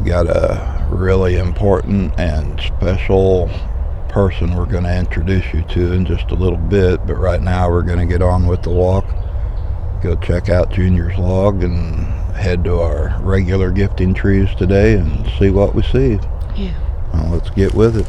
We've got a really important and special person we're going to introduce you to in just a little bit, but right now we're going to get on with the walk, go check out Junior's log, and head to our regular gifting trees today and see what we see. Yeah. Well, let's get with it.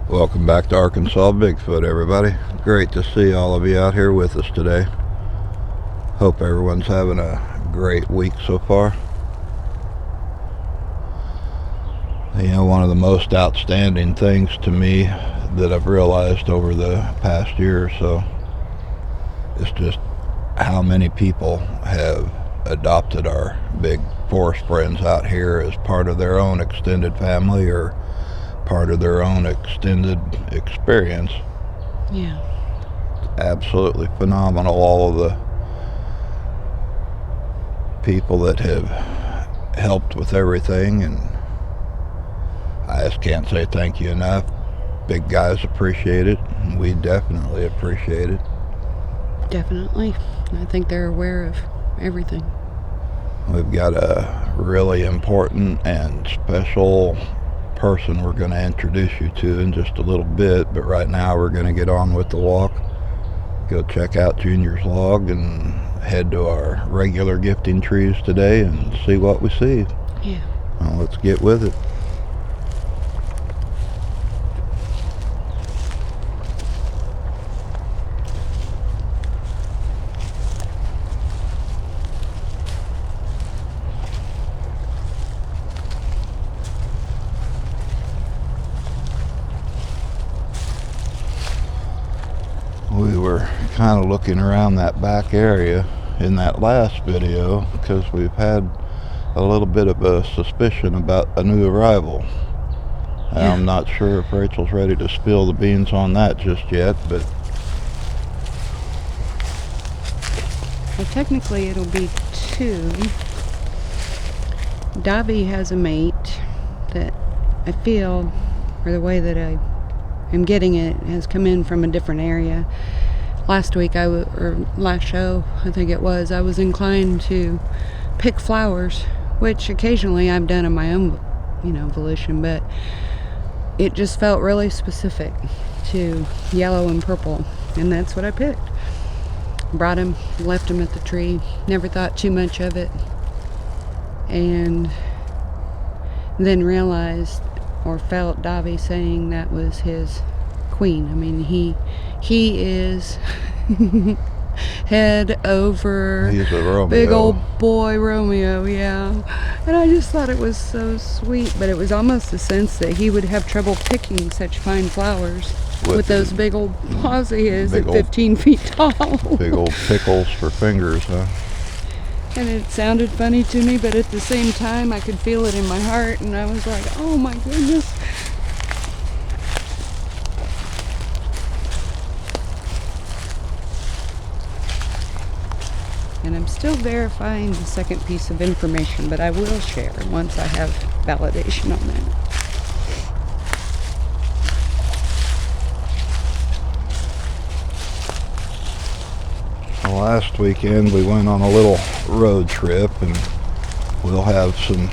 Welcome back to Arkansas Bigfoot, everybody. Great to see all of you out here with us today. Hope everyone's having a great week so far. You know, one of the most outstanding things to me that I've realized over the past year or so is just how many people have adopted our big forest friends out here as part of their own extended family or part of their own extended experience. Yeah. It's absolutely phenomenal, all of the people that have helped with everything, and I just can't say thank you enough. Big guys appreciate it, and we definitely appreciate it. Definitely. I think they're aware of everything. We've got a really important and special person we're going to introduce you to in just a little bit, but right now we're going to get on with the walk, go check out Junior's log, and head to our regular gifting trees today and see what we see. Yeah. Well, let's get with it. We were kind of looking around that back area in that last video because we've had a little bit of a suspicion about a new arrival. Yeah. I'm not sure if Rachel's ready to spill the beans on that just yet, but well, technically it'll be two. Davy has a mate that I feel, or the way that I am getting it, has come in from a different area. Last week, or last show, I think it was, I was inclined to pick flowers, which occasionally I've done on my own, volition, but it just felt really specific to yellow and purple, and that's what I picked. Brought him, left him at the tree, never thought too much of it, and then realized or felt Davi saying that was his queen. I mean, he is head over He's a Romeo. big old boy Romeo, yeah. And I just thought it was so sweet, but it was almost the sense that he would have trouble picking such fine flowers with those big old paws he is at 15 feet tall. Big old pickles for fingers, huh? And it sounded funny to me, but at the same time I could feel it in my heart, and I was like, oh my goodness. And I'm still verifying the second piece of information, but I will share once I have validation on that. Last weekend we went on a little road trip, and we'll have some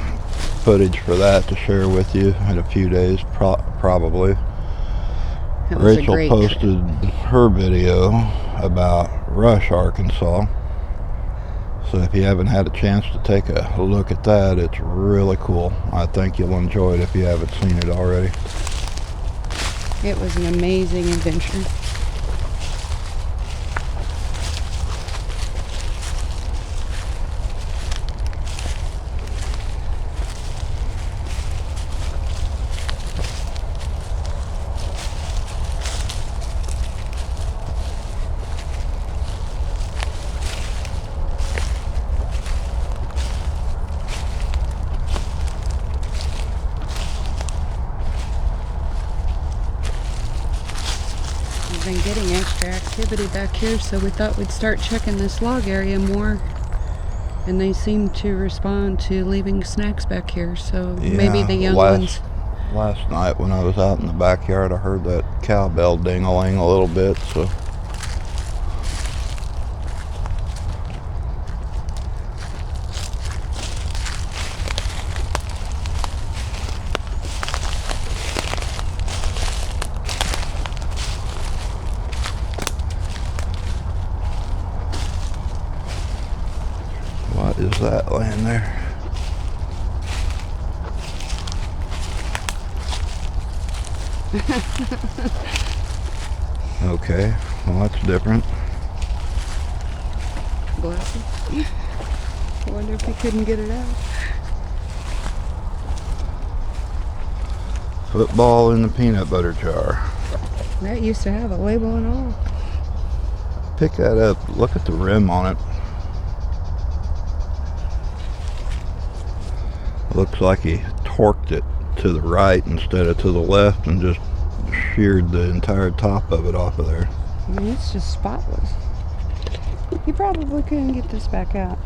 footage for that to share with you in a few days, probably. Rachel posted her video about Rush, Arkansas. So if you haven't had a chance to take a look at that, it's really cool. I think you'll enjoy it if you haven't seen it already. It was an amazing adventure. Been getting extra activity back here, so we thought we'd start checking this log area more, and they seem to respond to leaving snacks back here, so yeah, maybe the young ones. Last night when I was out in the backyard, I heard that cowbell ding-a-ling a little bit, so what is that laying there? Okay, well that's different. Bless him. I wonder if he couldn't get it out. Football in the peanut butter jar. That used to have a label and all. Pick that up, look at the rim on it. Looks like he torqued it to the right instead of to the left and just sheared the entire top of it off of there. I mean, it's just spotless. He probably couldn't get this back out.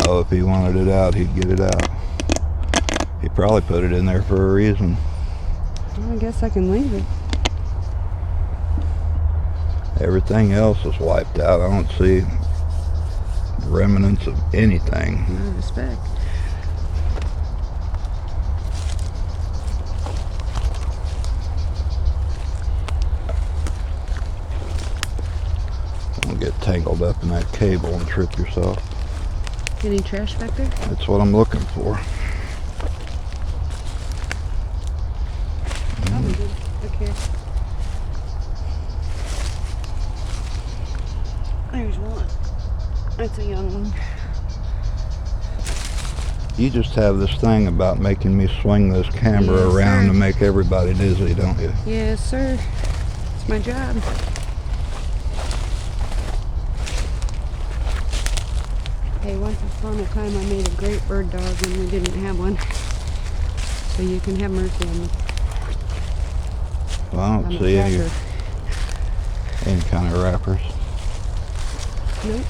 Oh, if he wanted it out, he'd get it out. He probably put it in there for a reason. Well, I guess I can leave it. Everything else is wiped out. I don't see remnants of anything. No respect. Don't get tangled up in that cable and trip yourself. Any trash back there? That's what I'm looking for. Probably did. Look here. There's one. That's a young one. You just have this thing about making me swing this camera around to make everybody dizzy, don't you? Yes, sir. It's my job. Hey, once upon a time I made a great bird dog and we didn't have one. So you can have mercy on me. Well, I don't see any kind of wrappers. Nope.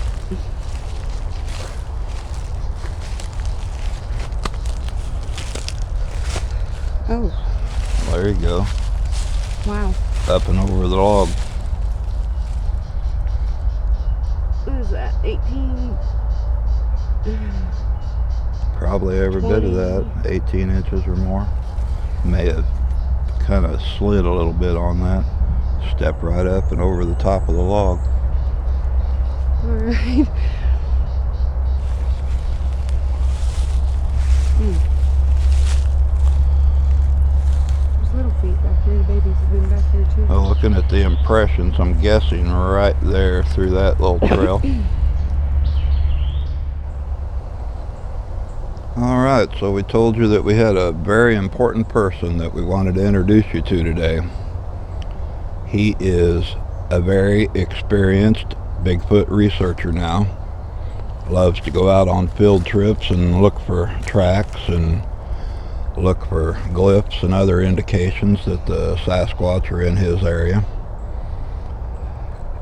Oh. There you go. Wow. Up and over the log. What is that? 18? Probably every 20. bit of that. 18 inches or more. May have kind of slid a little bit on that. Stepped right up and over the top of the log. Alright. There's little feet back here. The babies have been back here too. Well, looking at the impressions, I'm guessing right there through that little trail. Alright, so we told you that we had a very important person that we wanted to introduce you to today. He is a very experienced Bigfoot researcher now. Loves to go out on field trips and look for tracks and look for glyphs and other indications that the Sasquatch are in his area.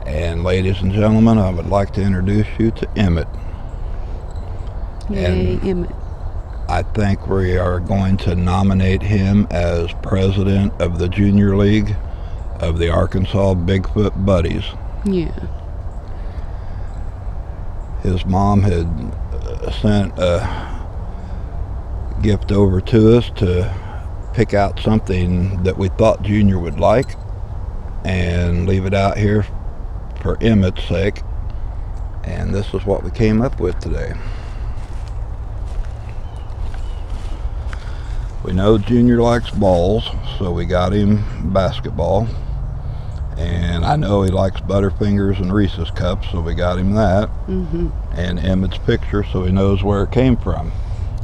And ladies and gentlemen, I would like to introduce you to Emmett. Yay, Emmett. I think we are going to nominate him as president of the Junior League of the Arkansas Bigfoot Buddies. Yeah. His mom had sent a gift over to us to pick out something that we thought Junior would like and leave it out here for Emmett's sake. And this is what we came up with today. We know Junior likes balls, so we got him basketball. And I know he likes Butterfingers and Reese's Cups, so we got him that. And Emmett's picture, so he knows where it came from.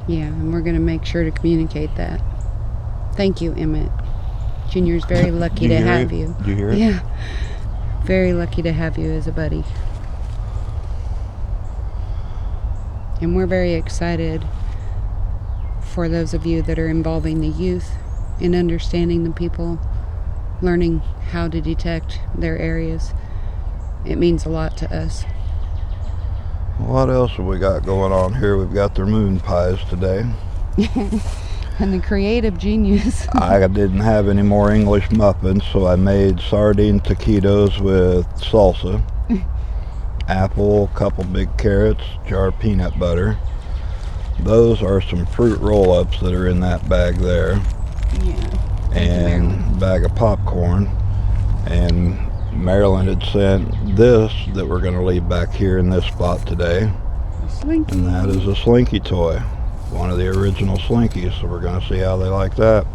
Yeah, and we're going to make sure to communicate that. Thank you, Emmett. Junior's very lucky to have you. Did you hear it? Yeah. Very lucky to have you as a buddy. And we're very excited for those of you that are involving the youth in understanding the people, learning how to detect their areas. It means a lot to us. What else have we got going on here? We've got their moon pies today. And the creative genius. I didn't have any more English muffins, so I made sardine taquitos with salsa, apple, couple big carrots, jar of peanut butter. Those are some fruit roll-ups that are in that bag there. Yeah. And a bag of popcorn. And Marilyn had sent this that we're going to leave back here in this spot today. Slinky. And that is a Slinky toy. One of the original Slinkies, so we're going to see how they like that.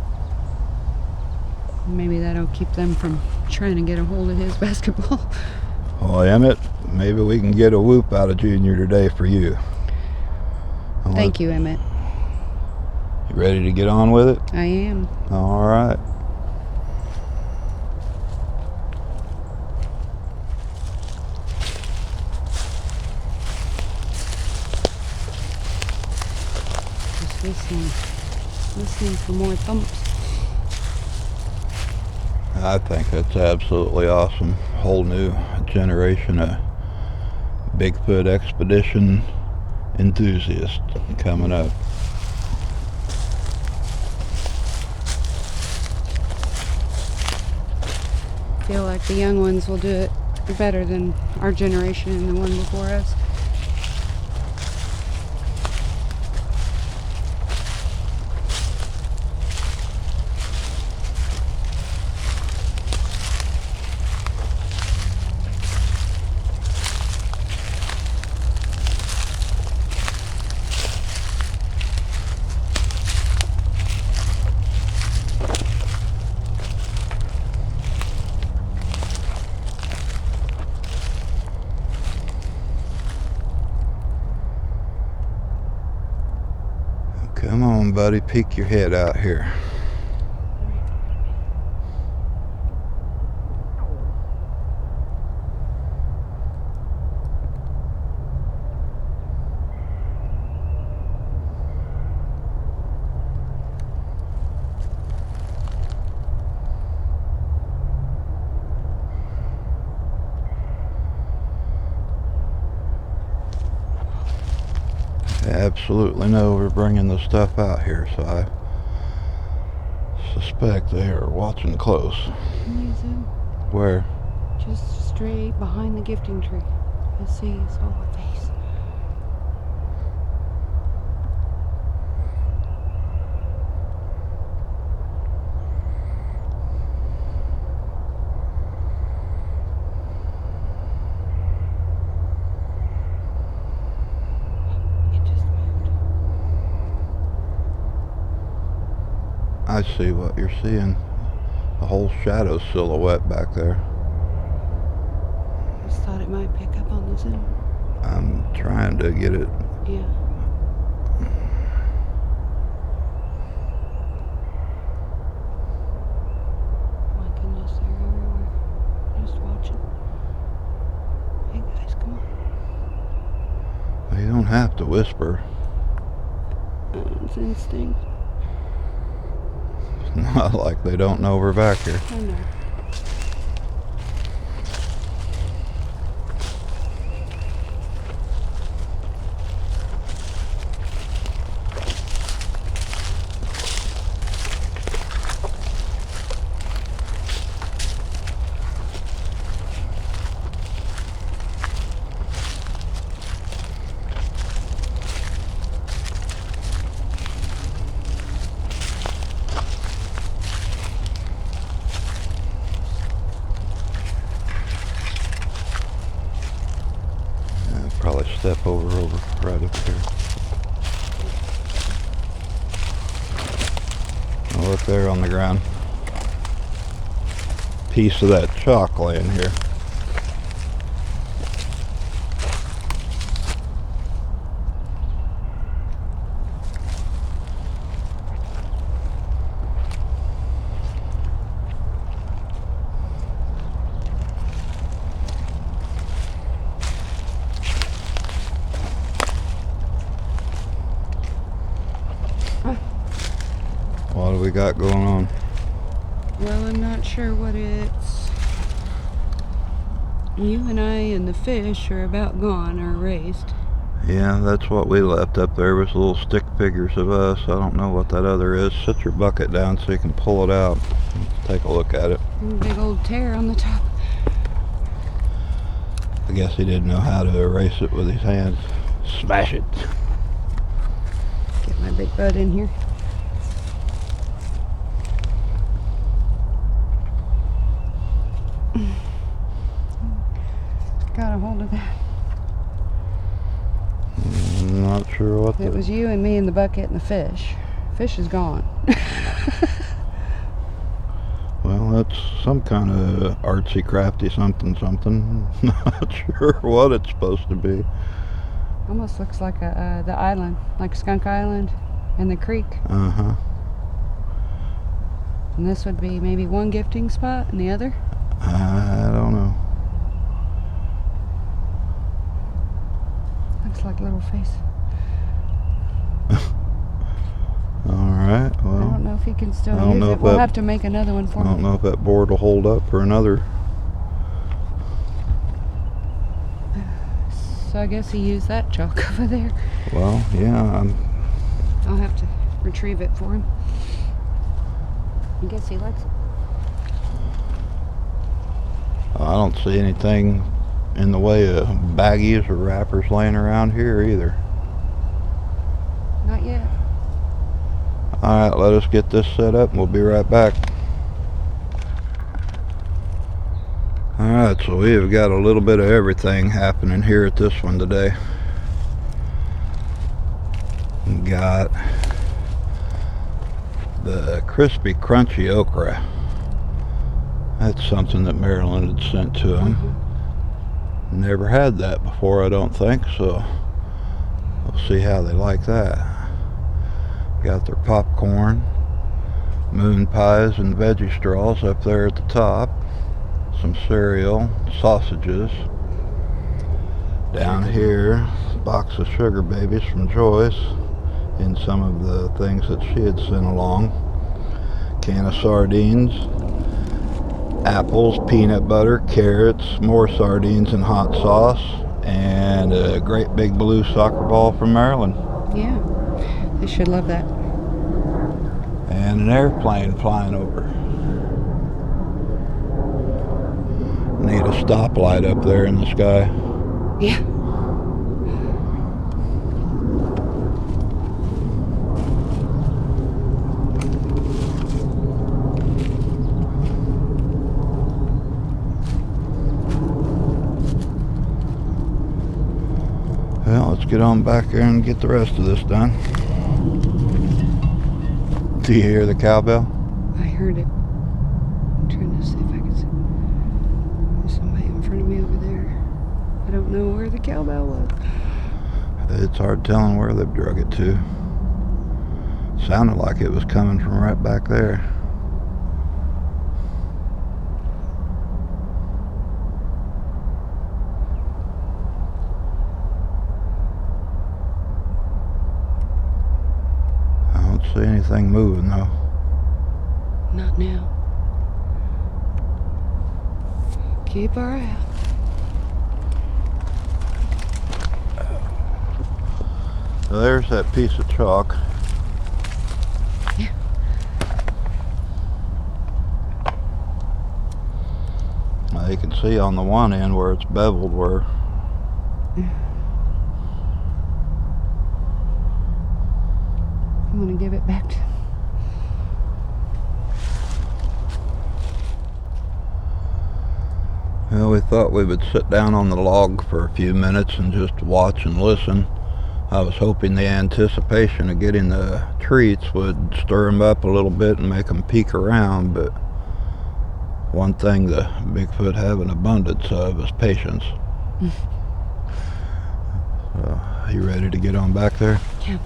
Maybe that'll keep them from trying to get a hold of his basketball. Well, Emmett, maybe we can get a whoop out of Junior today for you. Thank you, Emmett. You ready to get on with it? I am. All right. Just listening for more thumps. I think that's absolutely awesome. Whole new generation of Bigfoot expedition enthusiasts coming up. I feel like the young ones will do it better than our generation and the one before us. Come on, buddy, peek your head out here. Absolutely know we're bringing the stuff out here, so I suspect they are watching close. Can you zoom? Where? Just straight behind the gifting tree. Let's see his whole face. I see what you're seeing. The whole shadow silhouette back there. Just thought it might pick up on the Zoom. I'm trying to get it. Yeah. My goodness, they're everywhere. Just watching. Hey guys, come on. You don't have to whisper. It's instinct. It's not like they don't know we're back here. I know. Probably step over right up here. Oh, look there on the ground. Piece of that chalk laying here. What do we got going on? Well, I'm not sure what it's. You and I and the fish are about gone, or raised. Yeah, that's what we left up there, was little stick figures of us. I don't know what that other is. Set your bucket down so you can pull it out. Let's take a look at it. Big old tear on the top. I guess he didn't know how to erase it with his hands. Smash it. Get my big butt in here. Got a hold of that. I'm not sure what It was you and me in the bucket and the fish. Fish is gone. Well, that's some kind of artsy crafty something. Not sure what it's supposed to be. Almost looks like the island, like Skunk Island and the creek. Uh-huh. And this would be maybe one gifting spot and the other? I don't know. Looks like a little face. Alright, I well, don't know if he can still I don't use know it. if We'll that- have to make another one for I don't him. know if that board will hold up for another. So I guess he used that chalk over there. Well, yeah, I'll have to retrieve it for him. I guess he likes it. I don't see anything in the way of baggies or wrappers laying around here either. Not yet. Alright, let us get this set up and we'll be right back. Alright, so we have got a little bit of everything happening here at this one today. We got the crispy crunchy okra. That's something that Marilyn had sent to him. Never had that before, I don't think, so we'll see how they like that. Got their popcorn, moon pies and veggie straws up there at the top, some cereal, sausages. Down here, a box of sugar babies from Joyce and some of the things that she had sent along. Can of sardines, apples, peanut butter, carrots, more sardines and hot sauce, and a great big blue soccer ball from Maryland. Yeah. They should love that. And an airplane flying over. Need a stoplight up there in the sky. Yeah. Well, let's get on back there and get the rest of this done. Do you hear the cowbell? I heard it. I'm trying to see if I can see. There's somebody in front of me over there. I don't know where the cowbell was. It's hard telling where they've drug it to. Sounded like it was coming from right back there. I don't see anything moving though. Not now. Keep our eye out. So there's that piece of chalk. Yeah. Now you can see on the one end where it's beveled where I'm gonna give it back to him. Well, we thought we would sit down on the log for a few minutes and just watch and listen. I was hoping the anticipation of getting the treats would stir them up a little bit and make them peek around, but one thing the Bigfoot have an abundance of is patience. So, you ready to get on back there? Yeah.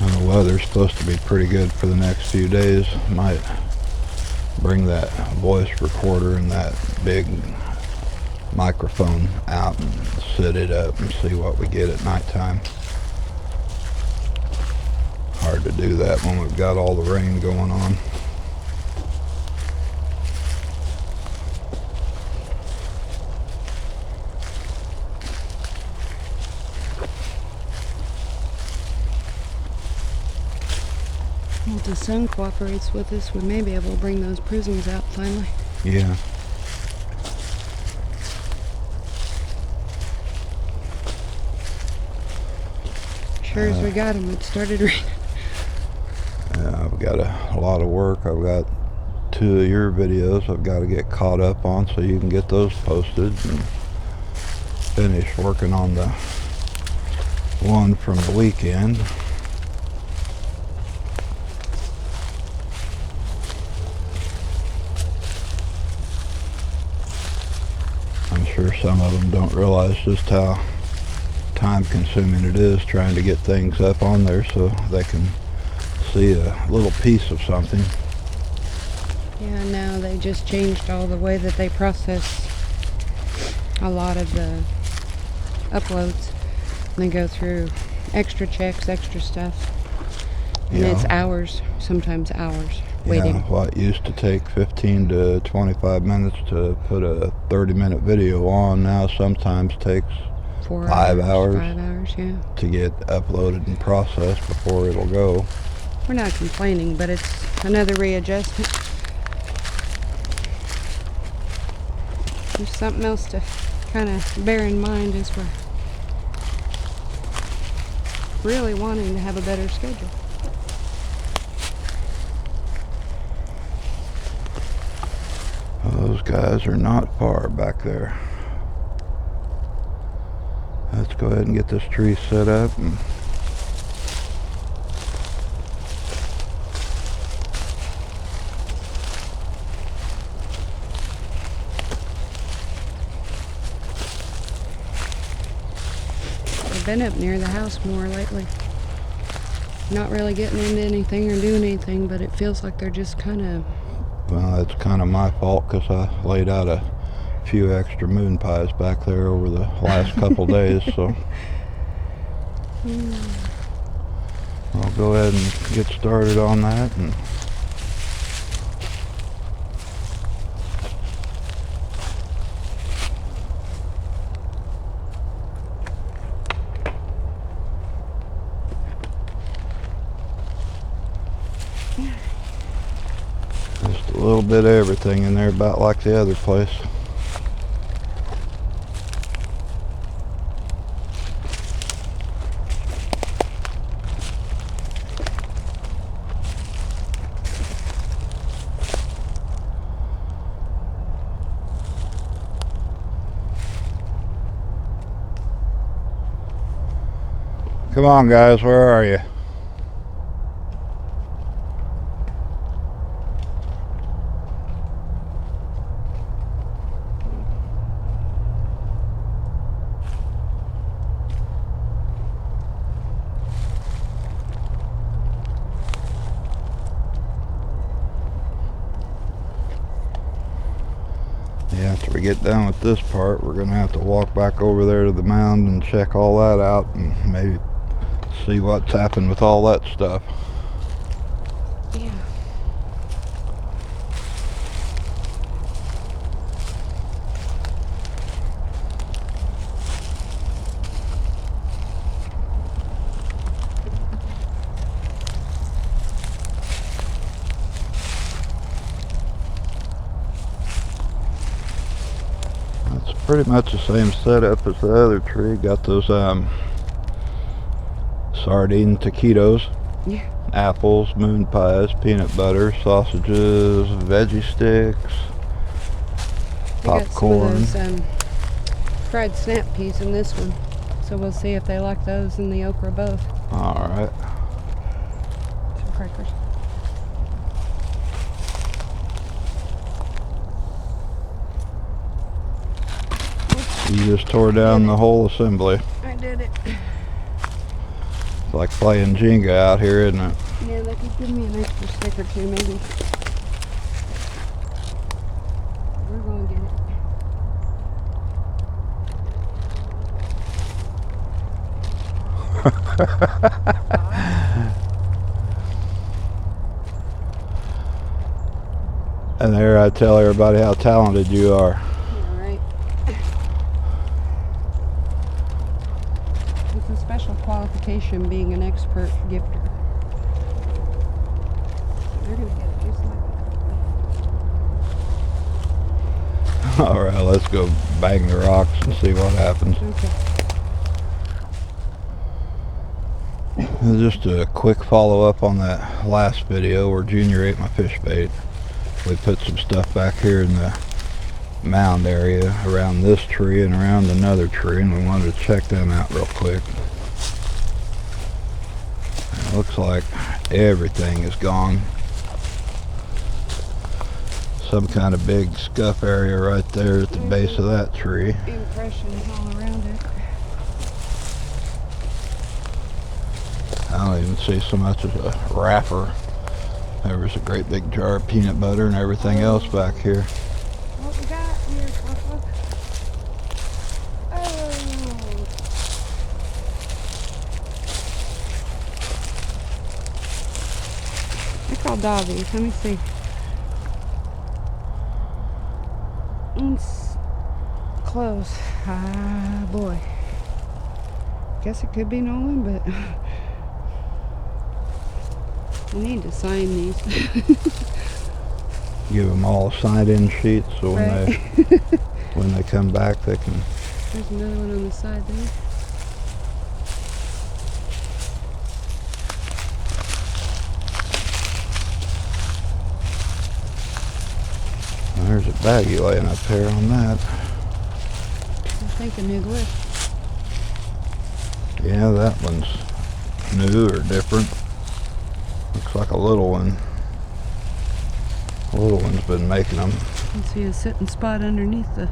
The weather's supposed to be pretty good for the next few days. Might bring that voice recorder and that big microphone out and set it up and see what we get at nighttime. Hard to do that when we've got all the rain going on. Well, if the sun cooperates with us, we may be able to bring those prisms out finally. Yeah. Sure as we got them, it started raining. Yeah, I've got a lot of work. I've got 2 of your videos I've got to get caught up on so you can get those posted and finish working on the one from the weekend. I'm sure some of them don't realize just how time consuming it is trying to get things up on there so they can see a little piece of something. Yeah, now they just changed all the way that they process a lot of the uploads. They go through extra checks, extra stuff. And Yeah. it's hours, sometimes hours, waiting. Yeah, what used to take 15 to 25 minutes to put a 30-minute video on now sometimes takes 4 5 hours. 5 hours, yeah. To get uploaded and processed before it'll go. We're not complaining, but it's another readjustment. There's something else to kind of bear in mind as we're really wanting to have a better schedule. Well, those guys are not far back there. Let's go ahead and get this tree set up. And I've been up near the house more lately. Not really getting into anything or doing anything, but it feels like they're just kind of... well, that's kind of my fault because I laid out a few extra moon pies back there over the last couple days, so I'll go ahead and get started on that. And little bit of everything in there, about like the other place. Come on, guys, where are you? Yeah, after we get done with this part, we're gonna have to walk back over there to the mound and check all that out and maybe see what's happened with all that stuff. Yeah. It's pretty much the same setup as the other tree. Got those sardine taquitos, Yeah. apples, moon pies, peanut butter, sausages, veggie sticks, popcorn. Got some of those fried snap peas in this one, so we'll see if they like those and the okra both. All right. Some crackers. You just tore down the whole assembly. I did it. It's like playing Jenga out here, isn't it? Yeah, they could give me an extra stick or two, maybe. We're gonna get it. And there I tell everybody how talented you are. All right. It's a special qualification being an expert gifter. They're gonna get it just like that. All right, let's go bang the rocks and see what happens. Okay. Just a quick follow-up on that last video where Junior ate my fish bait. We put some stuff back here in the mound area around this tree and around another tree, and we wanted to check them out real quick. It looks like everything is gone. Some kind of big scuff area right there at the base of that tree. Impressions all around it. I don't even see so much as a wrapper. There was a great big jar of peanut butter and everything else back here. What we got here, Papa? Oh! They're called doggies. Let me see. It's close. Ah, boy. Guess it could be Nolan, but I need to sign these. Give them all signed-in sheets so when Right. when they come back they can. There's another one on the side there. There's a baggie laying up there on that. I think a new glip. Yeah, that one's new or different. Looks like a little one. The little one's been making them. You can see a sitting spot underneath the.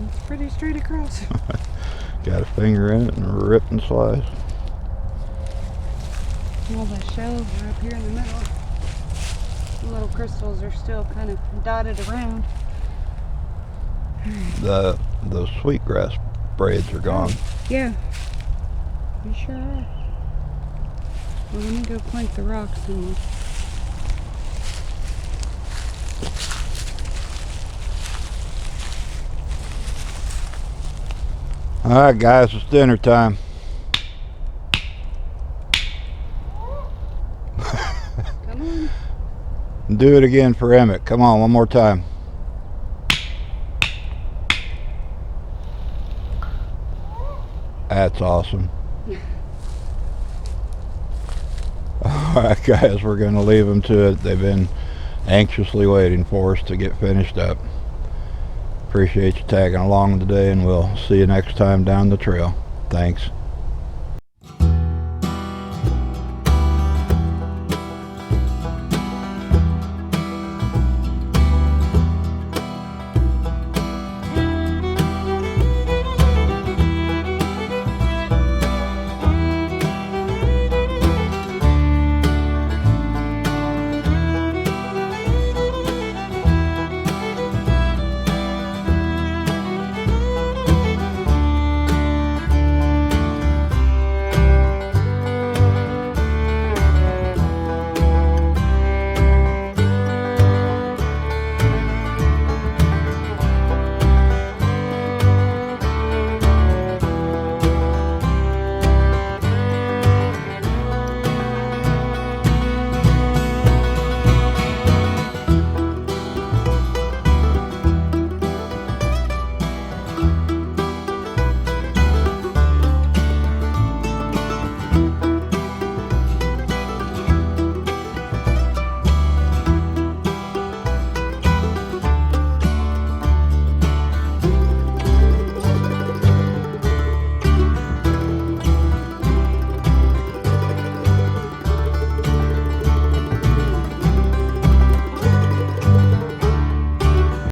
It's pretty straight across. Got a finger in it and rip and slice. All the shells are up here in the middle. The little crystals are still kind of dotted around. Those sweetgrass braids are gone. Yeah. You sure are. Well, let me go plank the rocks and we'll... Alright guys, it's dinner time. Do it again for Emmett. Come on, one more time. That's awesome. Alright guys, we're going to leave them to it. They've been anxiously waiting for us to get finished up. Appreciate you tagging along today, and we'll see you next time down the trail. Thanks.